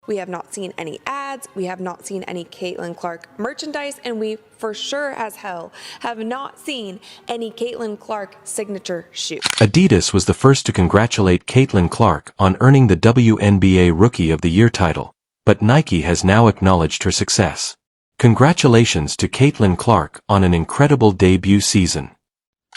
We have not seen any ads, we have not seen any Caitlin Clark merchandise, and we for sure as hell have not seen any Caitlin Clark signature shoe. Adidas was the first to congratulate Caitlin Clark on earning the WNBA Rookie of the Year title, but Nike has now acknowledged her success. Congratulations to Caitlin Clark on an incredible debut season.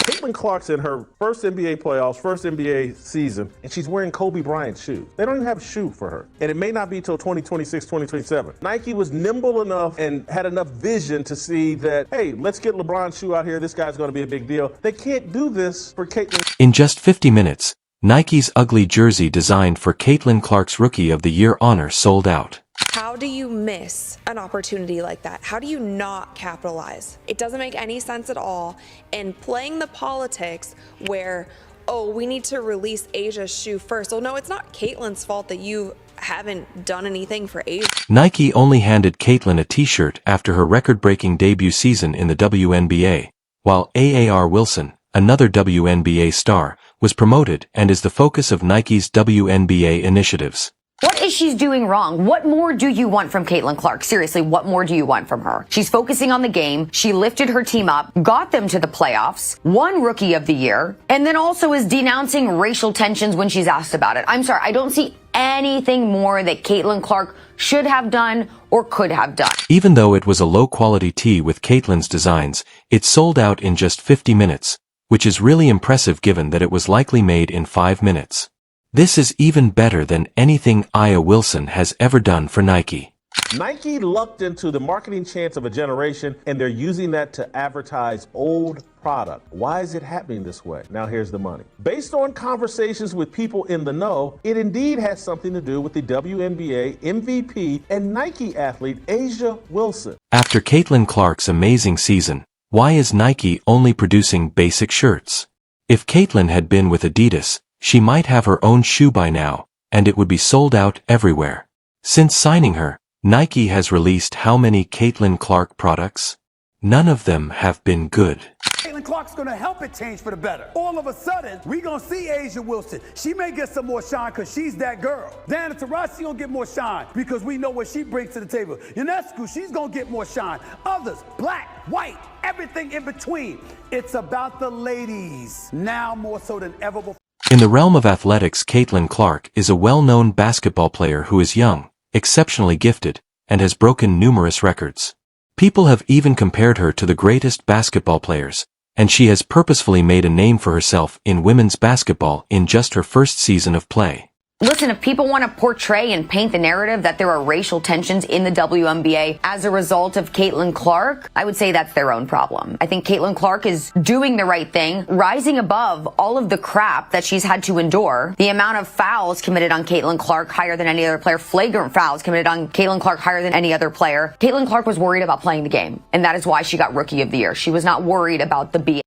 Caitlin Clark's in her first NBA playoffs, first NBA season, and she's wearing Kobe Bryant's shoes. They don't even have a shoe for her. And it may not be till 2026, 2027. Nike was nimble enough and had enough vision to see that, hey, let's get LeBron's shoe out here. This guy's going to be a big deal. They can't do this for Caitlin. In just 50 minutes, Nike's ugly jersey designed for Caitlin Clark's Rookie of the Year honor sold out. How do you miss an opportunity like that? How do you not capitalize? It doesn't make any sense at all. And playing the politics where, oh, we need to release Asia's shoe first. Well, no, it's not Caitlin's fault that you haven't done anything for Asia. Nike only handed Caitlin a t-shirt after her record-breaking debut season in the WNBA, while AAR Wilson, another WNBA star, was promoted and is the focus of Nike's WNBA initiatives. What is she doing wrong? What more do you want from Caitlin Clark? Seriously, what more do you want from her? She's focusing on the game. She lifted her team up, got them to the playoffs, won Rookie of the Year, and then also is denouncing racial tensions when she's asked about it. I'm sorry, I don't see anything more that Caitlin Clark should have done or could have done. Even though it was a low-quality tee with Caitlin's designs, it sold out in just 50 minutes, which is really impressive given that it was likely made in 5 minutes. This is even better than anything Aya Wilson has ever done for Nike. Nike lucked into the marketing chance of a generation, and they're using that to advertise old product. Why is it happening this way? Now here's the money. Based on conversations with people in the know, it indeed has something to do with the WNBA MVP and Nike athlete Asia Wilson. After Caitlin Clark's amazing season, why is Nike only producing basic shirts? If Caitlin had been with Adidas, she might have her own shoe by now, and it would be sold out everywhere. Since signing her, Nike has released how many Caitlin Clark products? None of them have been good. Caitlin Clark's gonna help it change for the better. All of a sudden, we gonna see Asia Wilson. She may get some more shine because she's that girl. Diana Taurasi gonna get more shine because we know what she brings to the table. Ionescu, she's gonna get more shine. Others, black, white, everything in between. It's about the ladies, now more so than ever before. In the realm of athletics, Caitlin Clark is a well-known basketball player who is young, exceptionally gifted, and has broken numerous records. People have even compared her to the greatest basketball players, and she has purposefully made a name for herself in women's basketball in just her first season of play. Listen, if people want to portray and paint the narrative that there are racial tensions in the WNBA as a result of Caitlin Clark, I would say that's their own problem. I think Caitlin Clark is doing the right thing, rising above all of the crap that she's had to endure. The amount of fouls committed on Caitlin Clark higher than any other player, flagrant fouls committed on Caitlin Clark higher than any other player. Caitlin Clark was worried about playing the game, and that is why she got Rookie of the Year. She was not worried about the BS.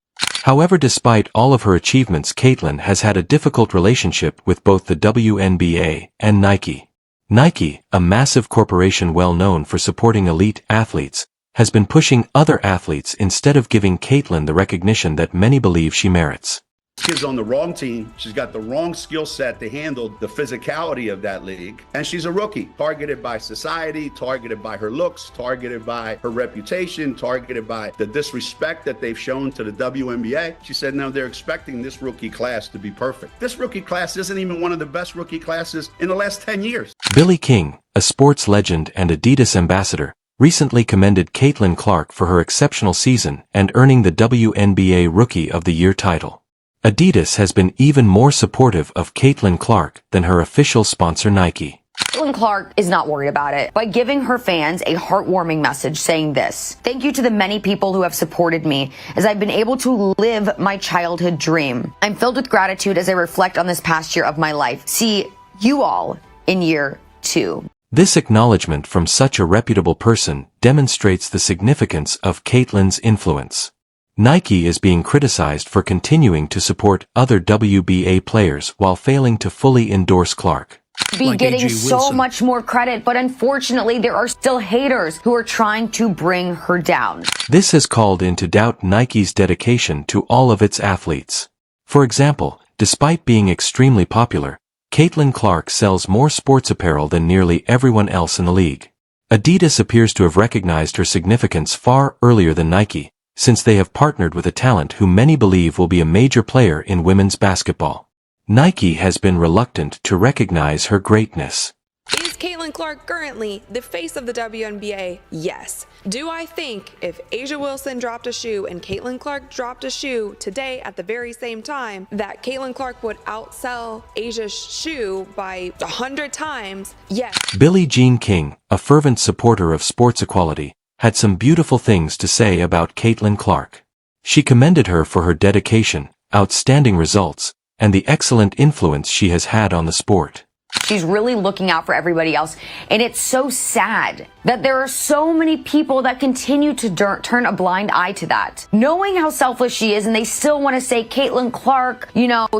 However, despite all of her achievements, Caitlin has had a difficult relationship with both the WNBA and Nike. Nike, a massive corporation well known for supporting elite athletes, has been pushing other athletes instead of giving Caitlin the recognition that many believe she merits. This kid's on the wrong team. She's got the wrong skill set to handle the physicality of that league. And she's a rookie, targeted by society, targeted by her looks, targeted by her reputation, targeted by the disrespect that they've shown to the WNBA. She said, now they're expecting this rookie class to be perfect. This rookie class isn't even one of the best rookie classes in the last 10 years. Billie King, a sports legend and Adidas ambassador, recently commended Caitlin Clark for her exceptional season and earning the WNBA Rookie of the Year title. Adidas has been even more supportive of Caitlin Clark than her official sponsor Nike. Caitlin Clark is not worried about it by giving her fans a heartwarming message saying this: thank you to the many people who have supported me as I've been able to live my childhood dream. I'm filled with gratitude as I reflect on this past year of my life. See you all in year 2. This acknowledgement from such a reputable person demonstrates the significance of Caitlin's influence. Nike is being criticized for continuing to support other WBA players while failing to fully endorse Clark. Be getting so much more credit, but unfortunately there are still haters who are trying to bring her down. This has called into doubt Nike's dedication to all of its athletes. For example, despite being extremely popular, Caitlin Clark sells more sports apparel than nearly everyone else in the league. Adidas appears to have recognized her significance far earlier than Nike, since they have partnered with a talent who many believe will be a major player in women's basketball. Nike has been reluctant to recognize her greatness. Is Caitlin Clark currently the face of the WNBA? Yes. Do I think if A'ja Wilson dropped a shoe and Caitlin Clark dropped a shoe today at the very same time, that Caitlin Clark would outsell A'ja's shoe by 100 times? Yes. Billie Jean King, a fervent supporter of sports equality, had some beautiful things to say about Caitlin Clark. She commended her for her dedication, outstanding results, and the excellent influence she has had on the sport. She's really looking out for everybody else. And it's so sad that there are so many people that continue to turn a blind eye to that. Knowing how selfless she is, and they still want to say, Caitlin Clark,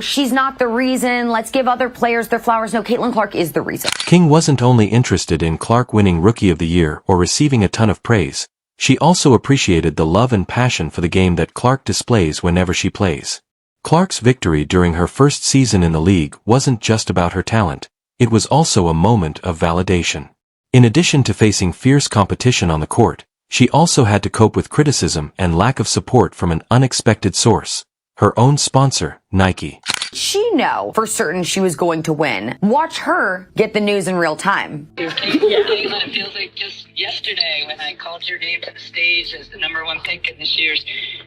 she's not the reason. Let's give other players their flowers. No, Caitlin Clark is the reason. King wasn't only interested in Clark winning Rookie of the Year or receiving a ton of praise. She also appreciated the love and passion for the game that Clark displays whenever she plays. Clark's victory during her first season in the league wasn't just about her talent. It was also a moment of validation. In addition to facing fierce competition on the court, she also had to cope with criticism and lack of support from an unexpected source, her own sponsor, Nike. She knew for certain she was going to win. Watch her get the news in real time. Caitlin, it feels like just yesterday when I called your name to the stage as the #1 pick in this year's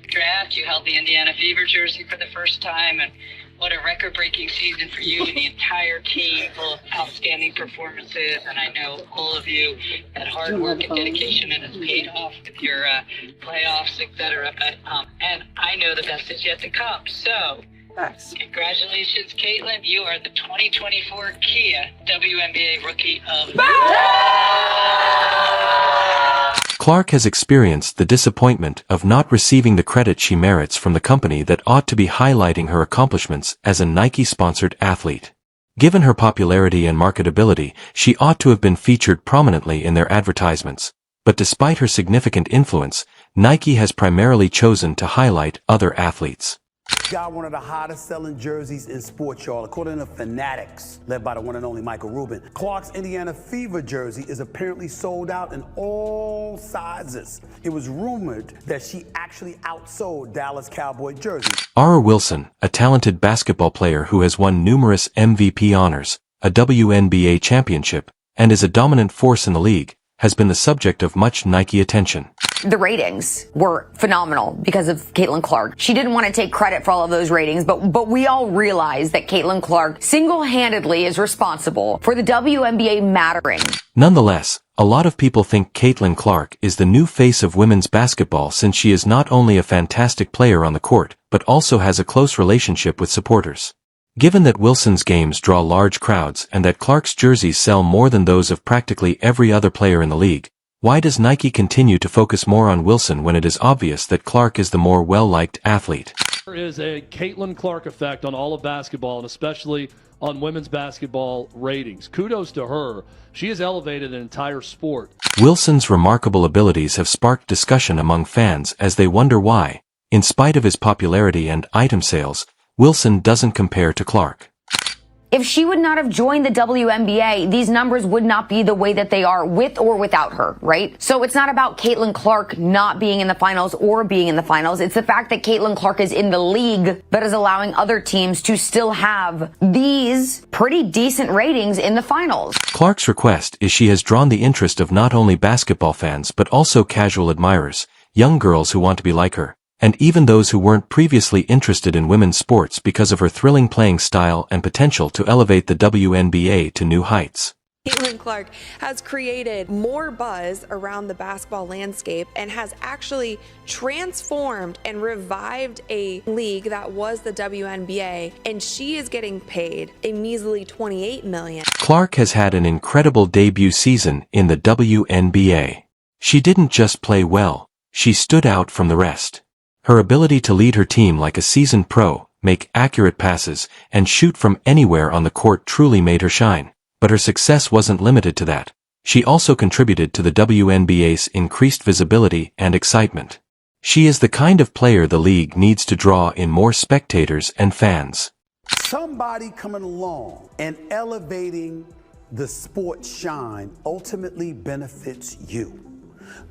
draft. You held the Indiana Fever jersey for the first time, and what a record-breaking season for you and the entire team, full of outstanding performances. And I know all of you, that hard work and dedication, and it's paid off with your playoffs, etc. And I know the best is yet to come. So, congratulations, Caitlin. You are the 2024 Kia WNBA Rookie of the Year. Clark has experienced the disappointment of not receiving the credit she merits from the company that ought to be highlighting her accomplishments as a Nike-sponsored athlete. Given her popularity and marketability, she ought to have been featured prominently in their advertisements. But despite her significant influence, Nike has primarily chosen to highlight other athletes. Got one of the hottest selling jerseys in sports, y'all. According to Fanatics, led by the one and only Michael Rubin, Clark's Indiana Fever jersey is apparently sold out in all sizes. It was rumored that she actually outsold Dallas Cowboy jerseys. Ara Wilson, a talented basketball player who has won numerous MVP honors, a WNBA championship, and is a dominant force in the league, has been the subject of much Nike attention. The ratings were phenomenal because of Caitlin Clark. She didn't want to take credit for all of those ratings, but we all realize that Caitlin Clark single-handedly is responsible for the WNBA mattering. Nonetheless, a lot of people think Caitlin Clark is the new face of women's basketball since she is not only a fantastic player on the court, but also has a close relationship with supporters. Given that Wilson's games draw large crowds and that Clark's jerseys sell more than those of practically every other player in the league, why does Nike continue to focus more on Wilson when it is obvious that Clark is the more well-liked athlete? There is a Caitlin Clark effect on all of basketball, and especially on women's basketball ratings. Kudos to her. She has elevated an entire sport. Wilson's remarkable abilities have sparked discussion among fans as they wonder why, in spite of his popularity and item sales, Wilson doesn't compare to Clark. If she would not have joined the WNBA, these numbers would not be the way that they are with or without her, right? So it's not about Caitlin Clark not being in the finals or being in the finals. It's the fact that Caitlin Clark is in the league that is allowing other teams to still have these pretty decent ratings in the finals. Clark's request is she has drawn the interest of not only basketball fans but also casual admirers, young girls who want to be like her, and even those who weren't previously interested in women's sports because of her thrilling playing style and potential to elevate the WNBA to new heights. Caitlin Clark has created more buzz around the basketball landscape and has actually transformed and revived a league that was the WNBA, and she is getting paid a measly $28 million. Clark has had an incredible debut season in the WNBA. She didn't just play well, she stood out from the rest. Her ability to lead her team like a seasoned pro, make accurate passes, and shoot from anywhere on the court truly made her shine. But her success wasn't limited to that. She also contributed to the WNBA's increased visibility and excitement. She is the kind of player the league needs to draw in more spectators and fans. Somebody coming along and elevating the sport shine ultimately benefits you.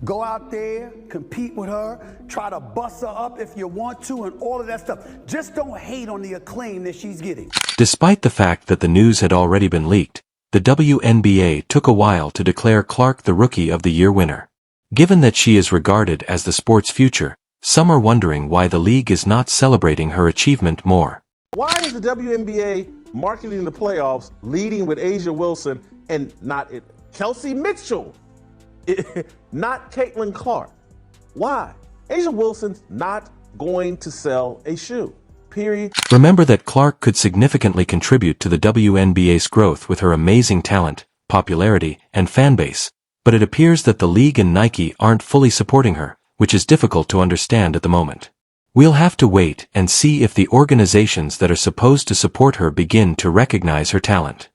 Go out there, compete with her, try to bust her up if you want to, and all of that stuff. Just don't hate on the acclaim that she's getting. Despite the fact that the news had already been leaked, the WNBA took a while to declare Clark the Rookie of the Year winner. Given that she is regarded as the sport's future, some are wondering why the league is not celebrating her achievement more. Why is the WNBA marketing the playoffs leading with Asia Wilson and not Kelsey Mitchell? Not Caitlin Clark. Why? Asia Wilson's not going to sell a shoe. Period. Remember that Clark could significantly contribute to the WNBA's growth with her amazing talent, popularity, and fanbase, but it appears that the league and Nike aren't fully supporting her, which is difficult to understand at the moment. We'll have to wait and see if the organizations that are supposed to support her begin to recognize her talent.